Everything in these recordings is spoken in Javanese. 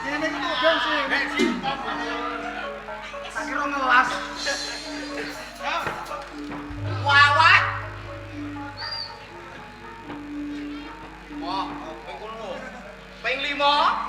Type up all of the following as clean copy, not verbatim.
Ini tuh bensin. Bensin. Tak kira ngelas. Wawat. Wah, ping 10. Ping 5.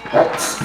Tet.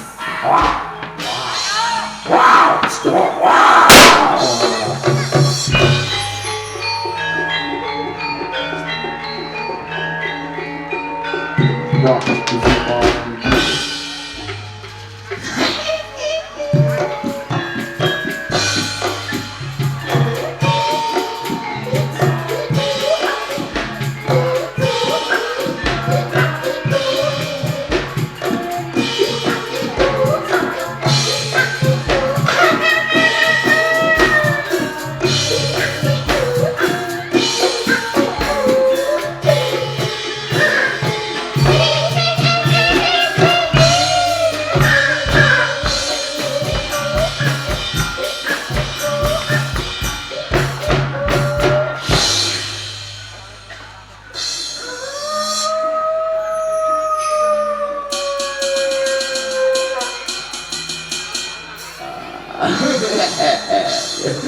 Aduh,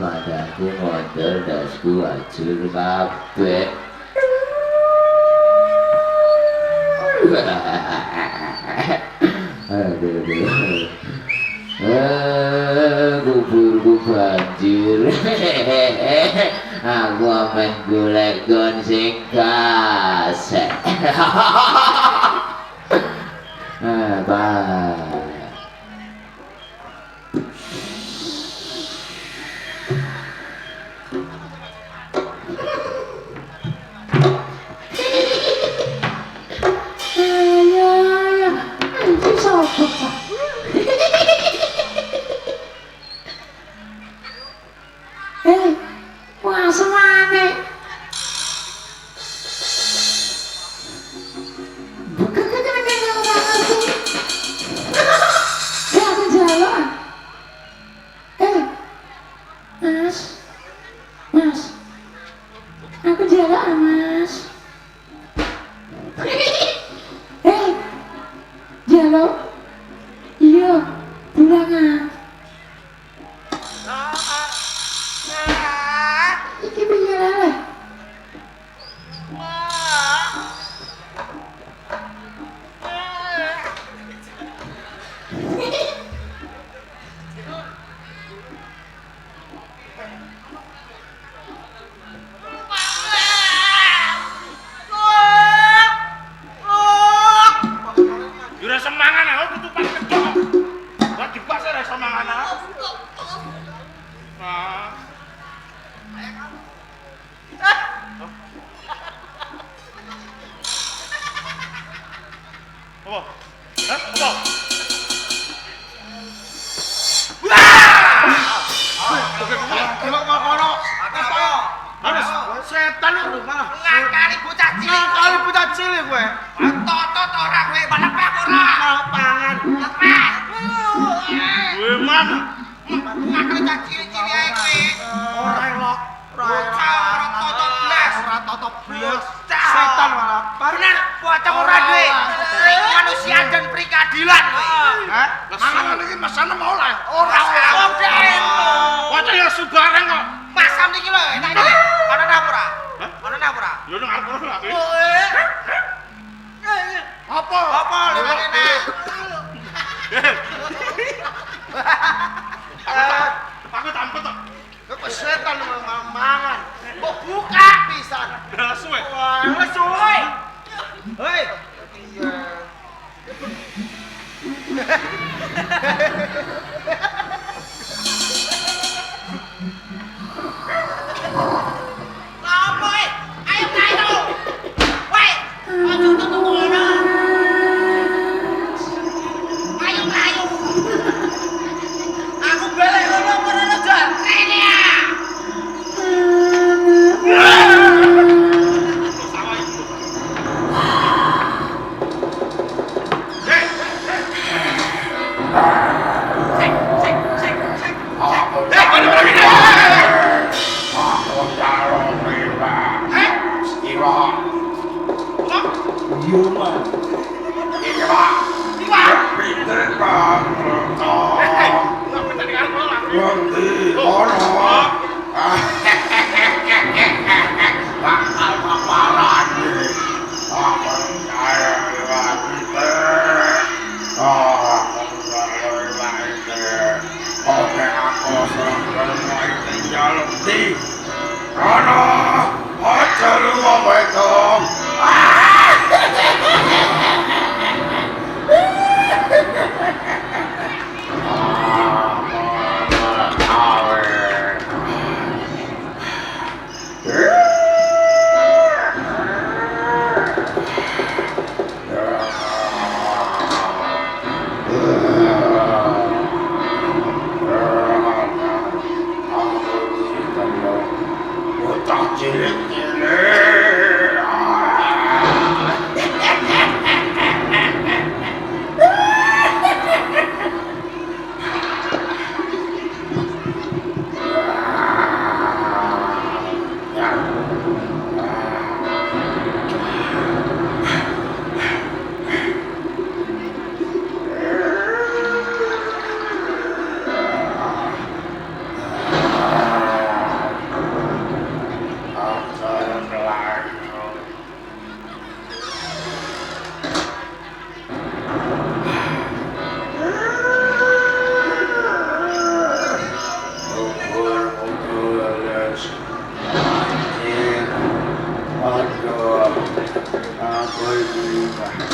mataku motor, dasku hancur kabeh. Aduh, kuburku banjir. Aku amen golek gon sing kasek. Bye.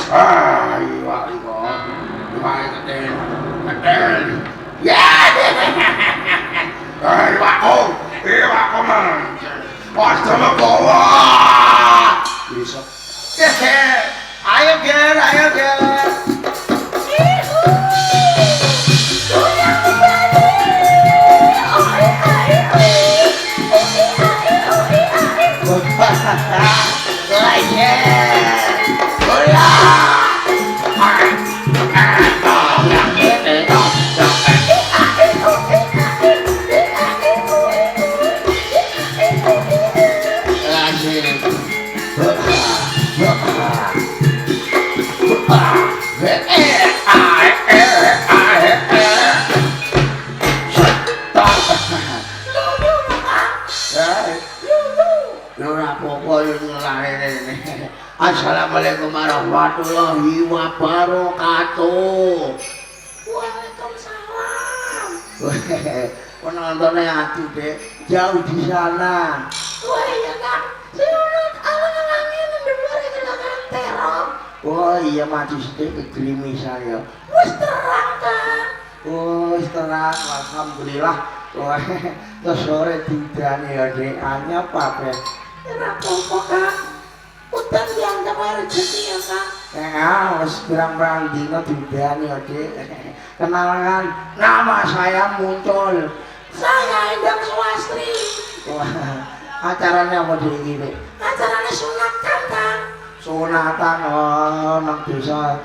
Iwak iko. Iwak keten. Keten. Ya. Iwakku man. Pasti membawa. Bisa. Ayo Ger, ayo Ger. Assalamualaikum warahmatullahi wabarakatuh. Waalaikumsalam. Penontonnya atuh dek, jauh di sana. Wah iya kan, siunut alang-alangin dengar kecelakaan teror. Oh iya mati sedikit kegrimisan ya. Wis terang kan. Oh terang, alhamdulillah. Wah, terus sore tidak ya dek, hanya pakai. Kira apa kan? Udan dianggap rezeki ya kan. Harus berang-berang dino tidak ya dek. Kenalan, nama saya muncul. Saya Endang Swastri. Wah, acaranya apa dek ini? Acaranya sunatan kan. Sunatan, oh nang desa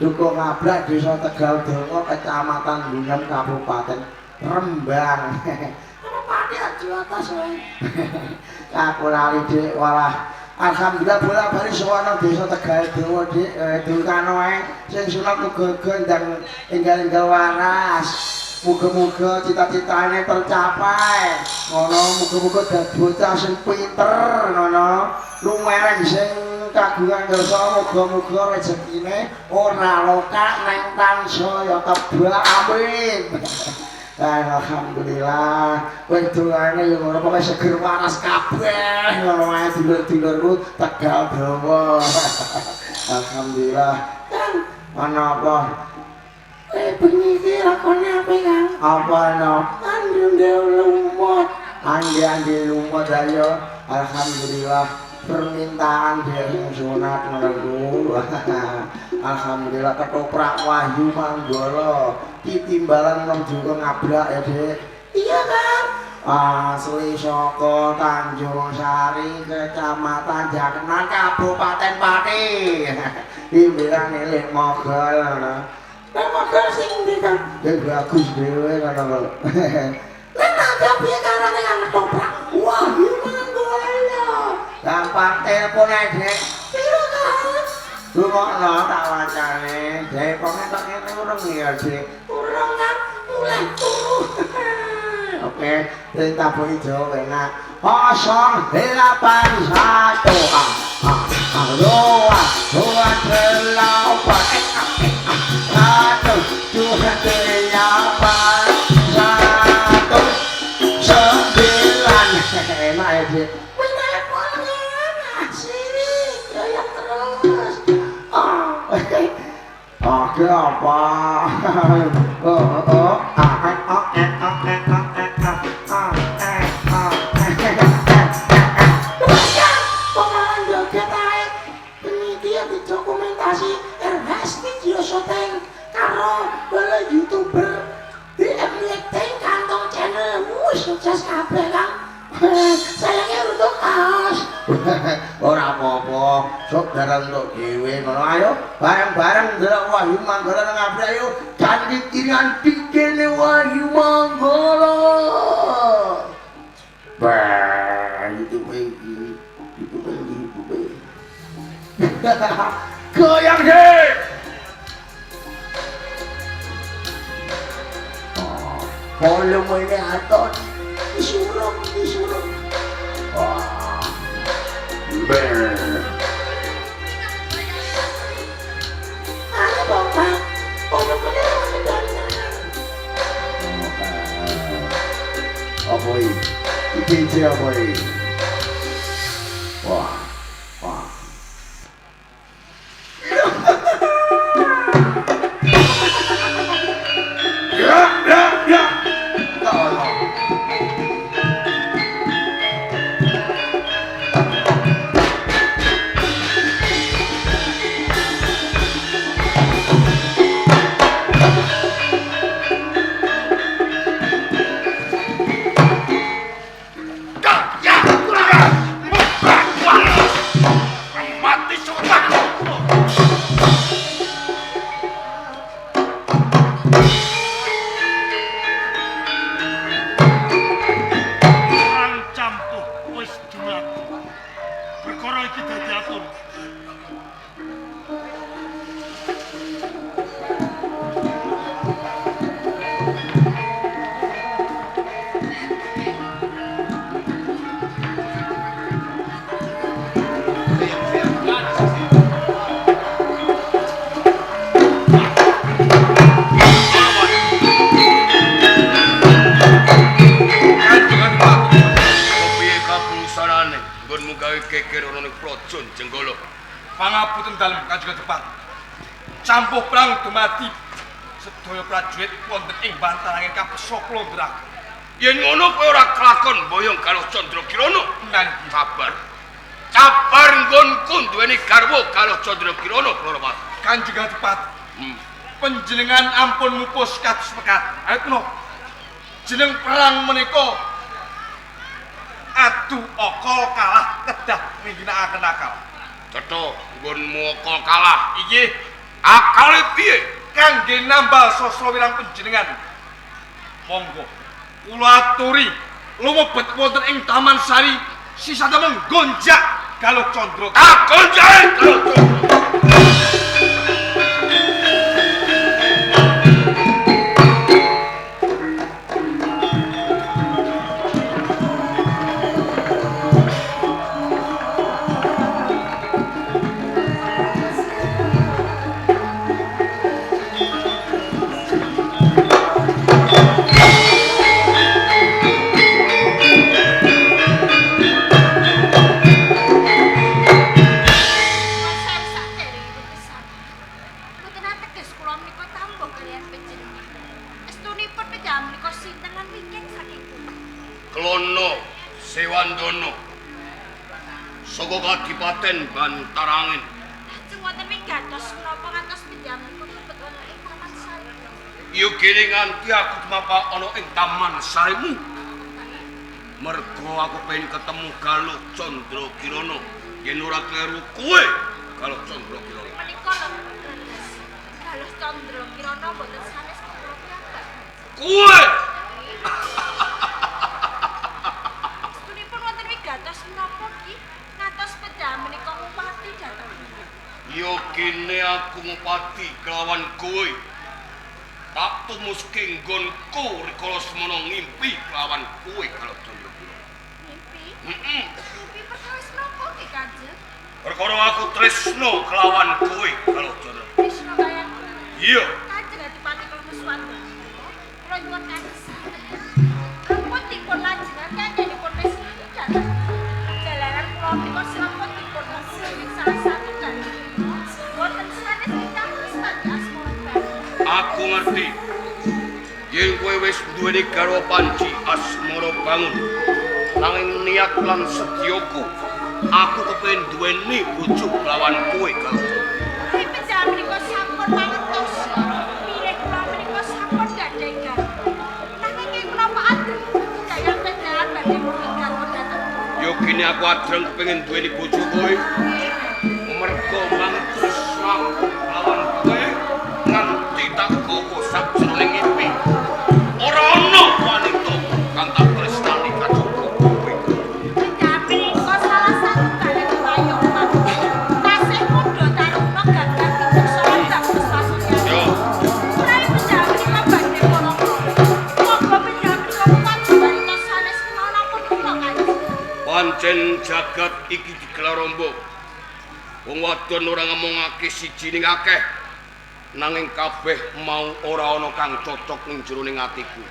Dukuh Ngabrak, desa Tegal Dongo, kecamatan Bungem, Kabupaten Rembang. Apa padi di atas weh. Aku lali dek, walah alhamdulillah bolak-balik sono desa Tegal Dongo dek, dukano sing sunat muga-muga ndang enggal-enggal waras. Muga-muga cita-citane tercapai. Ngono muga-muga dadi bocah sing pinter ngono. Lumereng sing kagungan dosa, muga-muga rezekine ora lokak neng tansaya tebak, amin. Alhamdulillah, kowe dongane yo ngono pokoke seger waras kabeh ngono ae dulur-dulurku Tegal Dongo. Alhamdulillah. Kan, Ana apa? bengi iki lakone apa kan? Apa ana? Andung lumut. Andi lumut ayo. Alhamdulillah. Permintaan dari sunat menunggu. Alhamdulillah ketoprak Wahyu Manggolo ditimbalan nom juga ngabrak ya dek. Iya kan? Asli saka Tanjung Sari, Kecamatan Jakenan, Kabupaten Pati. Timbilan milik mogol ngono. Mogol sing ndi kan? Ya bagus dhewe ngono lho. Nek ada piye carane yang ketoprak? Wahyu Manggolo. Gampang telepon ae dek. Piro kan? Rungokno tak wacane, dek komentar ngene urung ya dek. Urung kan mulai turu. Oke, perintah boy Jawa enak. 081 dua delapan satu dua delapan satu sembilan. Enak ya dek. Wis telepon enak sini. Kayak terus. Oke apa? Pemalan joget ae. Penelitian didokumentasi RHS video syuting karo bala YouTuber DM Lighting kantong channel sukses kabeh kan. Sayangnya untuk kaos. Ora apa-apa, sok darang untuk dhewe ngono ayo bareng-bareng ndelok Wahyu Manggolo nang ngabrak ayo ganti iringan pikirne Wahyu Manggolo. Itu iki. Goyang deh. Volume ini aton Disuruh. wah ber Ano bapak? Ono ko na naman ang dandanan. apa ini? DJ apa ini? Wah iki dadi atur. Geger ana ning Praja Jenggala. Pangapunten dalem Kanjeng Depat. Campuh perang dumadi sedaya prajurit wonten ing bantarangan kapesa kula ndrak. Yen ngono kowe ora kelakon boyong karo Candrakirana. Nanging Sabar. Sabar nggonku duweni garwa karo Candrakirana Prapat. Kanjeng Depat. Panjenengan ampun mupus kados pekat. Ayo kuno. Jeneng perang menika adu okol kalah kedah ngginakaken akal. Cetha nggonmu okol kalah. Inggih, Akale piye? kangge nambal sosrawirang panjenengan. Monggo kula aturi lumebet wonten ing Taman Sari sisa damel gonjak Galuh Candra. Gonjak Galuh Candra. Klono Sewandana saka Kadipaten Bantarangin. Lajeng wonten wigatos menapa ngantos pinjamanipun lebet ana ing Taman Sari. Yo kene nganti aku mapa ana ing Taman Sarimu. Mergo aku pengen ketemu Galuh Candrakirana. Yen ora kleru kowe Galuh Candrakirana. Menika lho Raden. Galuh Candrakirana boten sanes kula piyambak. Kowe Sunipun wonten wigatos menapa ki ngantos pedhah menika ngupati dhateng. yo kene aku ngupati kelawan kowe. Tak tumuske nggonku rikala semana ngimpi kelawan kowe Galuh Candrakirana. Mimpi. Heeh. Perkawis menapa ki Kanjeng? Perkara aku tresno kelawan kowe Galuh Candrakirana. Tresna kaya Iya. Kanjeng Adipati Karnaswanda. Kula nyuwun kanjeng. Ampun dipun lajengaken dipun resiki dhateng dalaran kula menika sampun dipun resiki salah satunggal. Boten sanes ingkang mistati asmara Bangun. Aku ngerti. Yen kowe wis duweni garwa panci Asmara Bangun. Nanging niat lan setyaku, aku kepengin duweni bojo lawan kowe Galuh. Kuwi penjam menika sampun mangertos. Pireng kula menika sampun gadhah garwa. Nanging ing menapa adreng daya penjalan badhe murid garwa dhateng. Yo kene aku adreng kepengin duweni bojo kowe. Mergo mangertos lawan kowe nganti tak gowo sakjroning ngimpi. Ora ana wanita kang tak tresnani kajaba kowe. Penjam menika salah satunggaling payoman. Tasih mudha taruna gagal bijaksana bagus pasuryan. Yo, Prai penjam menika badhe kala. Monggo penjam menika kuwat wanita sanes menapa kula Kanjeng. pancen jagat iki digelar rombong. Wong wadon ora ngomongake siji ning akeh. Nanging kabeh mau ora ana kang cocok ning jroning atiku.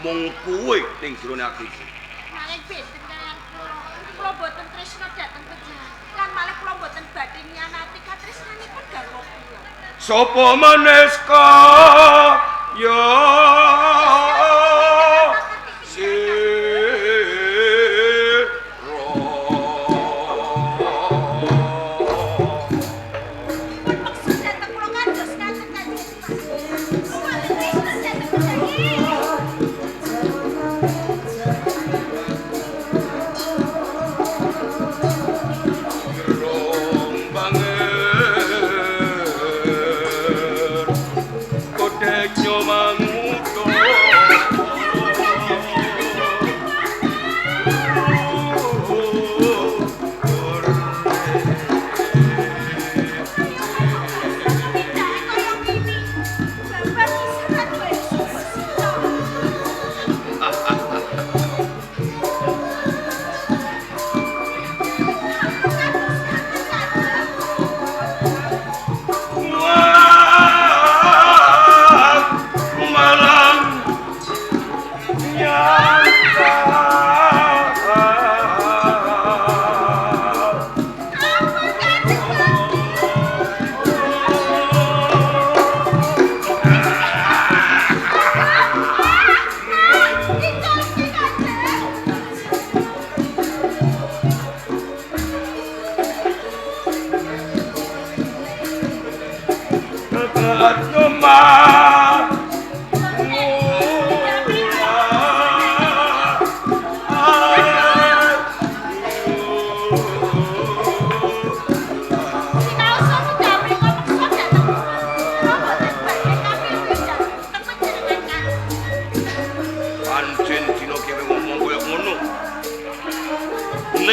Mung kowe ning jroning atiku. Nanging benten kaliyan kula. Kula boten tresna dhateng penjam. Lan malih kula boten badhe nyanati katresnanipun garwa kula. Sapa maneska ya Maksud dhateng kula kados Kanjeng. Kula tresna dhateng penjam. Kodeknya mangudo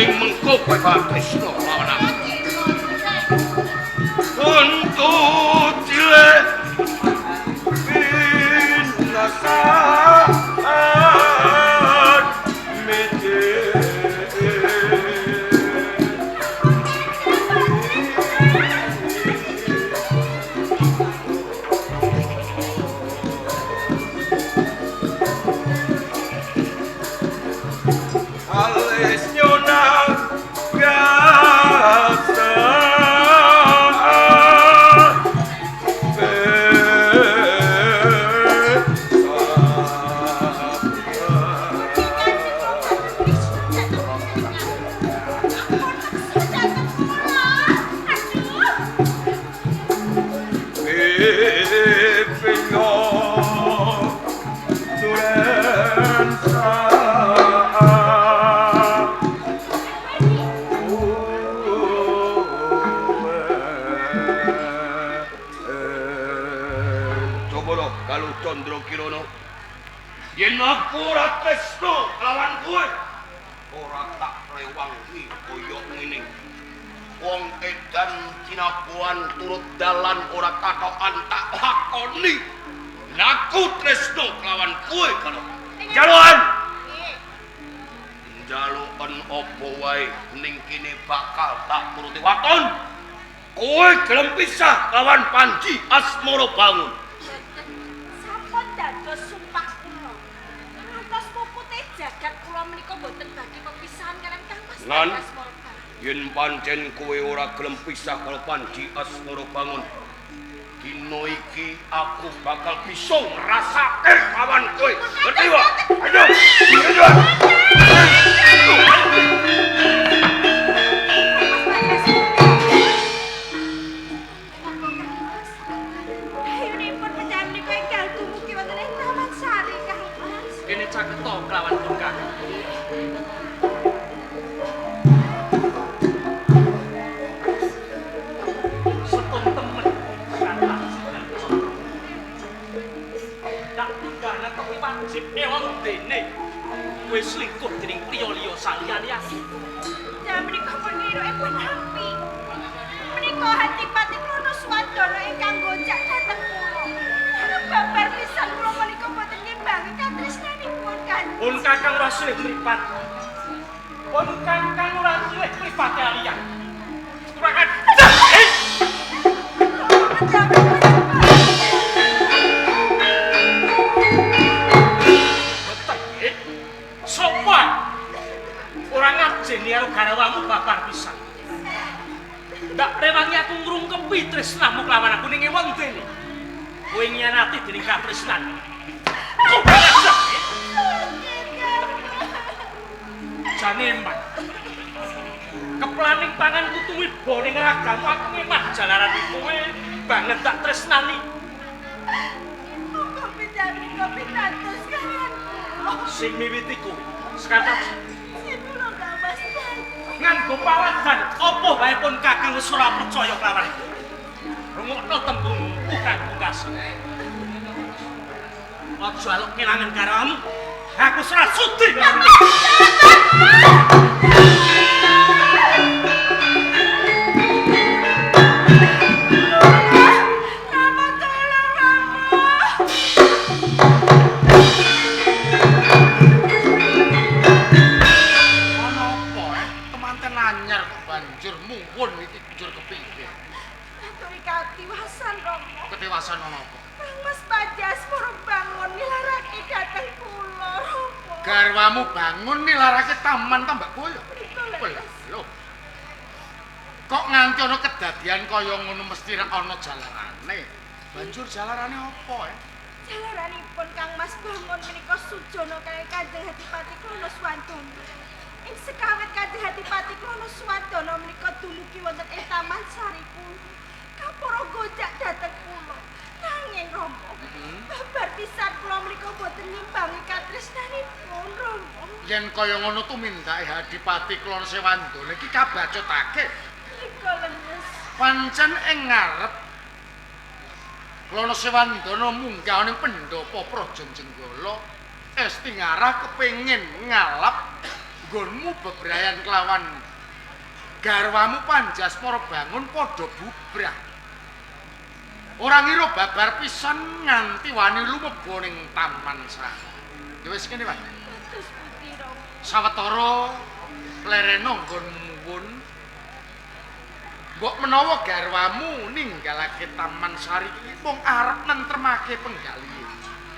ning mengko kowe Tresna lawan aku. Untuk cilik binasaan mikir. Alis nyonang gasa yen aku ora tresna lawan kowe ora tak rewangi kaya ngene. Wong edan cinapuan turut dalan ora katokan tak lakoni. Aku tresna lawan kowe kalau jaluan. Jaluan opo wae ning kene bakal tak turuti waton. Kowe gelem pisah lawan Panji Asmara Bangun. Sampun dados sumpah kula. Ngantos pupute jagat kula menika boten badhe pepisahan kalian Kang Mas Asmara Bangun. Yen pancen kowe ora gelem pisah karo Panji Asmara Bangun, dino iki aku bakal bisa ngrasake lawan kowe. Ngerti wae? Ayo. Ayo. Ini caketo kelawan tukang. Setun temen kata tak tunggana tapi wajib ewang dene wis selingkuh dening priya liya saliyane aku. Ya menika pengiripun api. Menika Hadipati Klono Swadana ingkang gonjak dhateng kula. Babar pisan kula menika boten ngimbangi katresnanipun kan. Pun Kakang ora silih mripat. Pun Kakang ora silih mripat kaliyan. Kurang ajar. Betul. Sopo? Ora ngajeni karo garawamu babar pisan. Ndak rewangi aku ngrungkepi tresnamu kelawan aku ning wong dene. Kowe nyanati dening katresnan. Jane mbak. Keplaning tanganku tuwiba ning ragamu aku ngemah jalaran kowe banget tak tresnani. Kok pitados kalian. Sing miwiti kowe. Sekata Sinulo Kang Mas. nganggo palagan apa bae pun Kakang wis ora percaya kelawan aku. Rungokno tembungku kang pungkas. Aja aluk kelangan karamu. Aku ora sudi. Banjur mumpun iki jujur kepinggir. Aturi katiwasan Romo. Ketewasan ana apa? Kang Mas Panji Asmara Bangun nilarake dhateng kula Romo. Garwamu bangun nilarake taman tambak boyo. Lho. Kok nganti ana kedadian kaya ngono mesti ra ana jalarane. Banjur jalarane apa Jalaranipun Kang Mas Bangun menika sujana kaliyan Kanjeng Hadipati Klono Swadana. Ing sekawit Kanjeng Hadipati Klono Swadana menika dumugi wonten ing Taman Saripun. Kapara gonjak dhateng kula. Nanging Romo, babar pisan kula menika boten nimbangi katresnanipun Romo. Yen kaya ngono tumindake Hadipati Klono Sewandana iki kabacutake. Nika lenes. Pancen ing ngarep Klono Sewandana munggah ning pendhapa Praja Jenggala Estingarah kepengin ngalap nggonmu bebrayan kelawan garwamu Panjaspara bangun padha bubrah. Ora ngira babar pisan nganti wani lumebu ning Taman Sari. Ya wis kene wae. Terus putih Rama. Sawetara lerena nggonmu pun mbok menawa garwamu ninggalake Taman Sari iki mung arep nentremake penggalihe.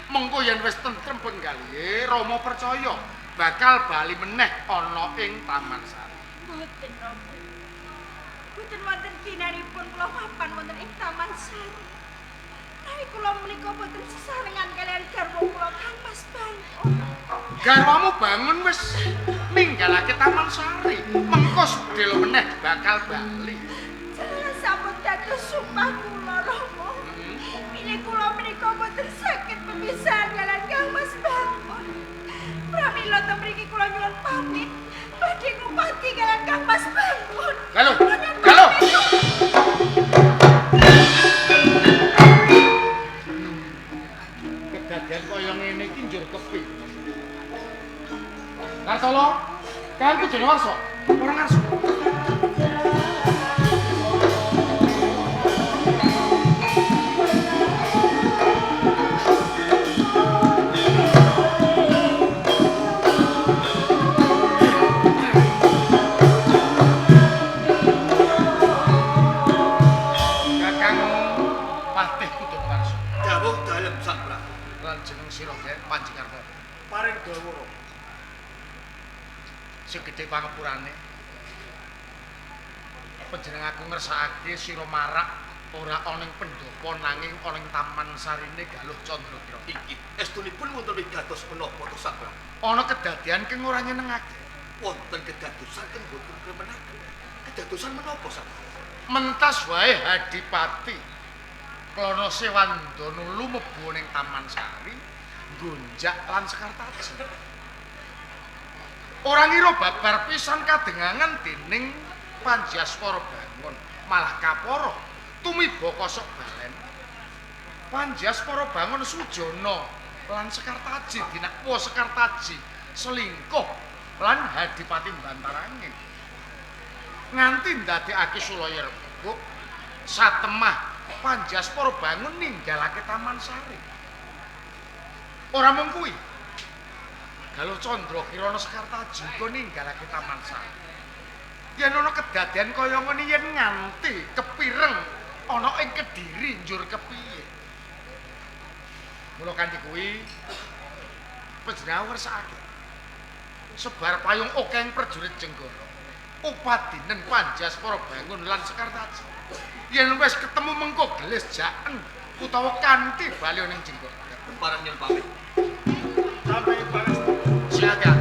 Mengko yen wis tentrem penggalihe, Rama percaya bakal bali meneh ana ing Taman Sari. Mboten Rama. Mboten wonten kinaripun kula mapan wonten ing Taman Sari. Nanging kula menika boten sesarengan kalian garwa kula Kang Mas Bangun. Garwamu bangun wis ninggalake Taman Sari. Mengko sedhela meneh bakal bali. Jelas sampun dados sumpah kula Rama. Pilih kula menika boten saged pepisahan kalian Kang Mas Bangun. Pramila to mriki kula nyuwun pamit badhe ngupati kalian Kang Mas Bangun. Halo. Kedadian kaya ngene iki njur kepi. Kartolo, kan kujene warsa. Ora ngarso. Paring dawa segede pangepurane panjenengan aku ngersakake sira marak ora ana ing pendopo nanging ana ing Taman Sarine Galuh Candrakira. Iki estunipun wonten wigatos menapa to Sabra? Ana kedadian kang ora nyenengake. Wonten kedadosan kang boten kremenaken. Kedadosan menapa Sabra? Mentas wae Hadipati Klana Sewandana lumebu ning Taman Sari gonjak lan Sekartaji. Ora ngira babar pisan kadengangan dening Panjaspara bangun, malah kapara tumiba kosok balen. Panjaspara bangun Sujana lan Sekartaji dinakwa Sekartaji selingkuh lan Hadipati Bantarangin. Nganti ndadekake Sulaya rebuk satemah Panjaspara bangun ninggalake Taman Sari. Ora mung kuwi. Galuh Candrakira Sekartaji uga ninggalake Taman Sari. Yen ana kedadian kaya ngene yen nganti kepireng ana ing Kediri njur kepiye. Mula kanthi kuwi panjenengan wersakake sebar payung okeng prajurit Jenggara. Upadinen Panjaspara bangun lan Sekartaji. Yen wis ketemu mengko gelis jaeng utawa kanthi bali ning Jenggara. Parang nyuwun pamit. sampai panas. Silakan.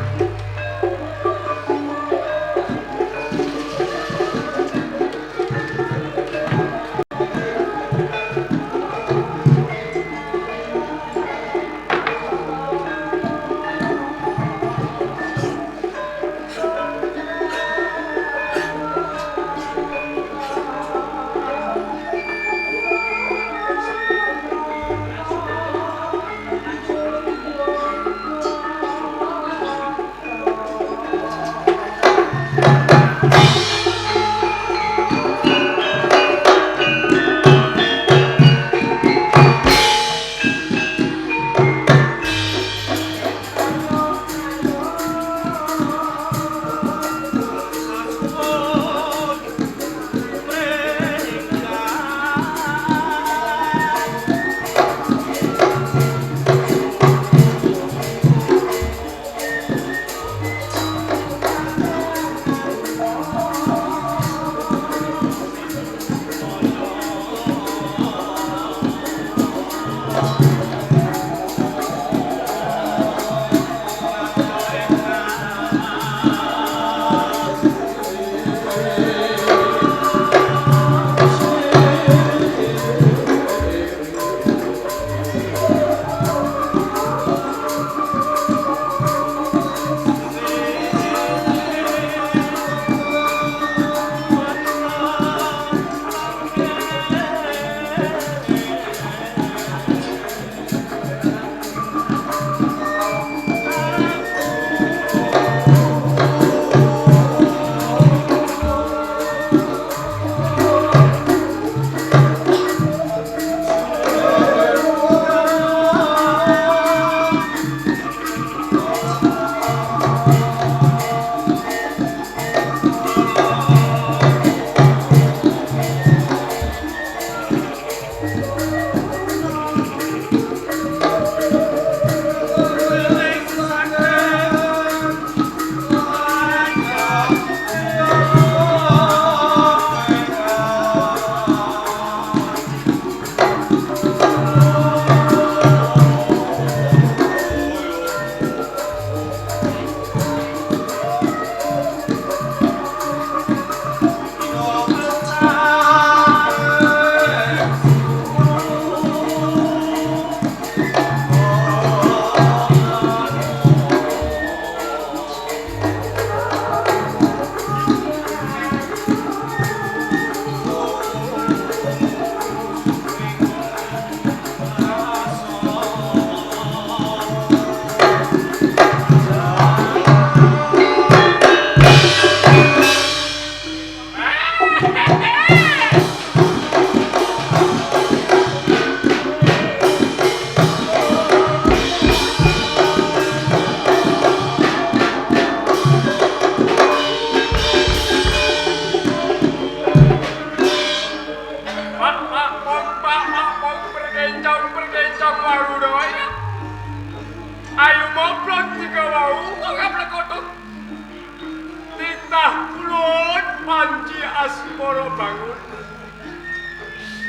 Asmara Bangun.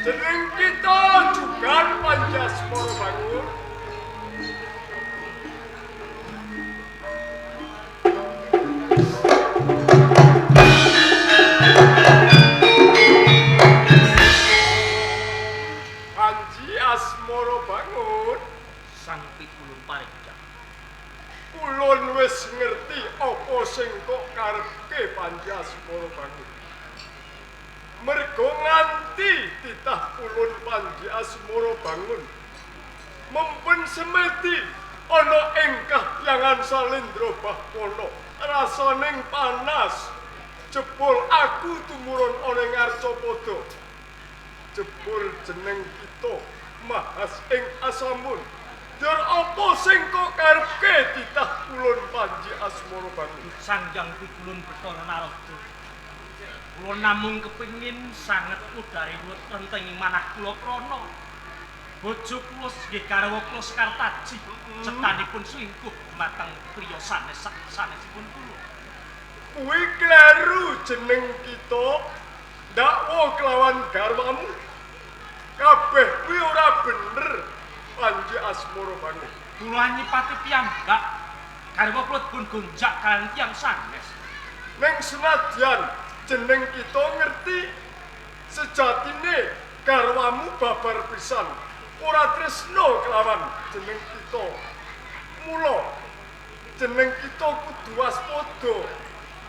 Jeneng kita juga Panji Asmara Bangun. Panji Asmara Bangun. Sang pitulung paringga. Kulon wis ngerti apa sing kok karepke Panji Asmara Bangun. Mergo nganti titah kulon Panji Asmara Bangun mempen semeti ana engkah yangan Salendra Bahwana rasaning panas jebul aku tumurun ana ing Arcapada jebul jeneng kita mahas ing asamun dur apa sing kok karepke titah kulon Panji Asmara Bangun. Sanjang pitulung Bathara Narada. Kula namung kepingin sanget udari luwet renteng ing manah kula prana. Bojo kula nggih garwa kula Sekartaji cetanipun selingkuh mateng priya sanesipun kula. Kuwi kleru jeneng kita dakwa kelawan garwamu. Kabeh kuwi ora bener Panji Asmara Bangun. Kula nyipati piyambak garwa kula pun gonjak kaliyan tiyang sanes. Ning senadyan jeneng kita ngerti sejatine garwamu babar pisan ora tresno kelawan jeneng kita. Mula jeneng kita kudu waspada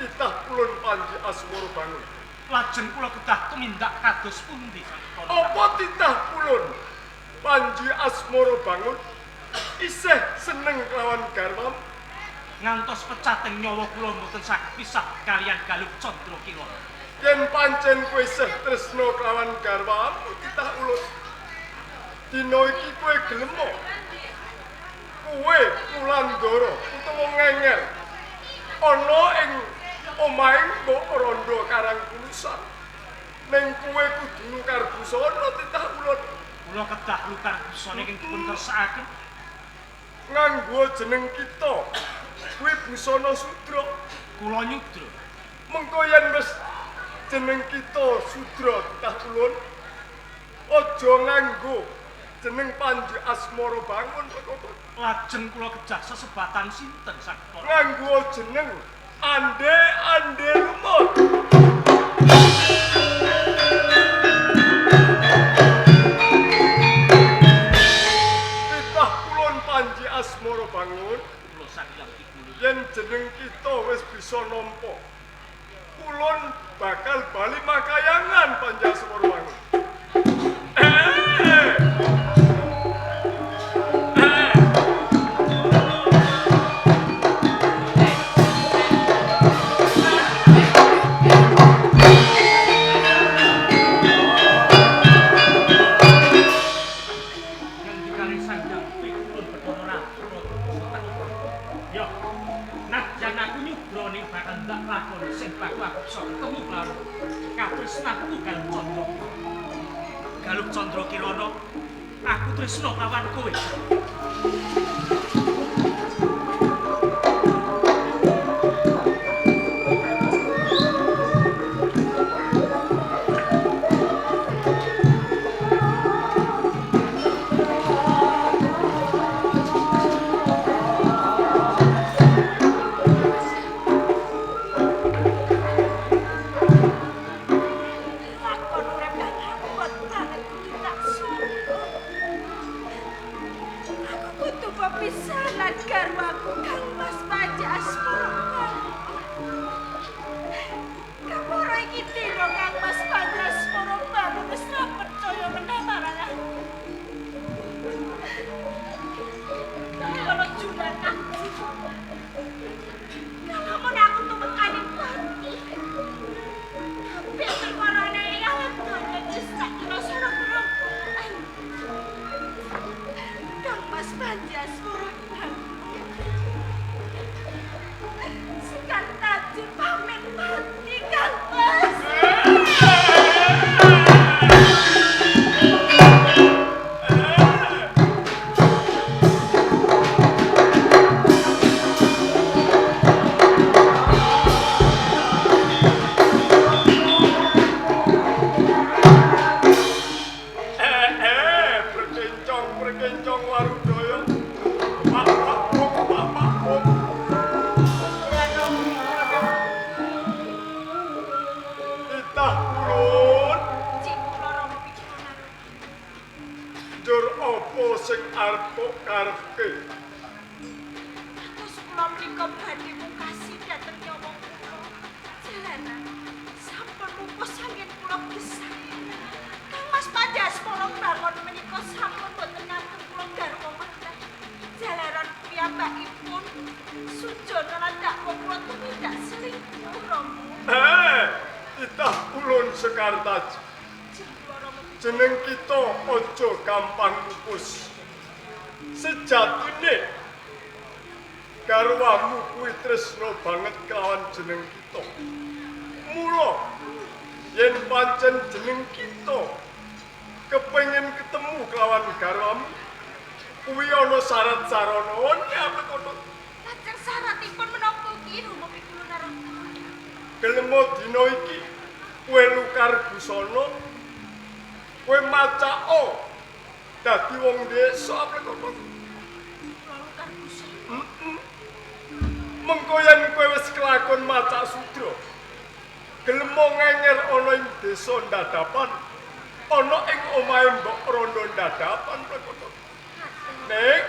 titah kulon Panji Asmara Bangun. Lajeng kula kedah tumindak kados pundi? Apa titah kulon Panji Asmara Bangun isih seneng kelawan garwamu? Ngantos pecating nyawa kula mboten saged pisah kaliyan Galuh Candra Kirana. Yen pancen kowe isih tresna kelawan garwamu titah ulun. Dina iki kowe gelem kowe Wulandara utawa Ngenger ana ing omahing Mbok Randha Karangkulusan. Ning kowe kudu nukar busana titah ulun. Kula kedah nukar busana ing dipun kersakaken nganggo jeneng kita. Kuwi busana sudra. Kula nyudra. Mengko yen wis jeneng kita sudra titah ulun, aja nganggo jeneng Panji Asmara Bangun. Lajeng kula kedah sesebatan sinten sakta? Nganggo jeneng Ande Lumut. Titah kulon Panji Asmara Bangun. Kula saking pitulung. Yen jeneng kita wis bisa nampa, kulon bakal bali makayangan Panji Asmara Bangun. Galuh Candra Kirana, aku tresna kawan kowe. Aku kudu sing arep kok karepke? Terus kula menika badhe mungkasi dhateng nyawa kula. Jalanan sampun mupus saking kula gesang. Kang Mas Padasmara bangun menika sampun boten ngaten kula garwa manten. Jalaran piyambakipun sujana lan dakwa kula tumindak selingkuh Rama. Itah ulun Sekartaji. Jeneng kita aja gampang mupus. Sejatine garwamu kuwi tresna banget kelawan jeneng kita. Mula yen pancen jeneng kita kepengin ketemu kelawan garwamu kuwi ana syarat sarana apa kono. Lajeng syaratipun menapa iki Rama Pikulun Narada? Gelem dina iki kowe Lukar Busana kowe macao dadi wong desa apa kono. Lukar Busana. Mengko yen kowe wis kelakon macak sudra gelem ngenger ana ing desa ndadapan ana ing omahe Mbok Rondo ndadapan kono. Nek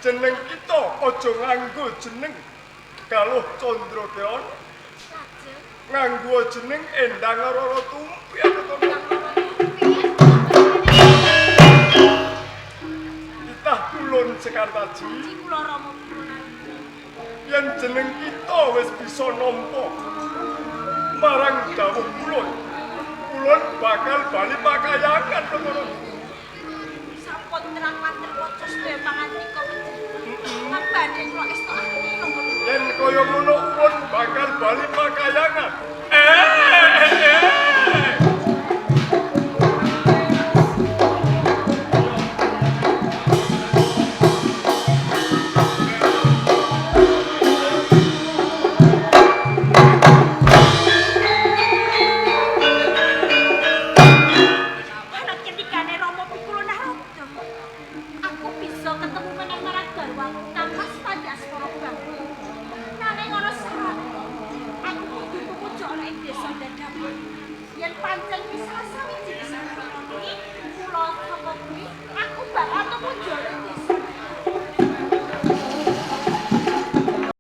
jeneng kita aja nganggo jeneng Galuh Candra Keana. Nganggo jeneng Endang Rara Tumpi kono. Itah ulun Sekartaji. Kula Rama Pikulun Narada. Yen jeneng kita wis bisa nampa marang dawuh ulun bakal bali pakayangan kono. Sampun terang matur waca sedaya pangantika panjenengan. Badhe kula estakaken Rama. Yen kaya ngono ulun bakal bali pakayangan. Yen pancen bisa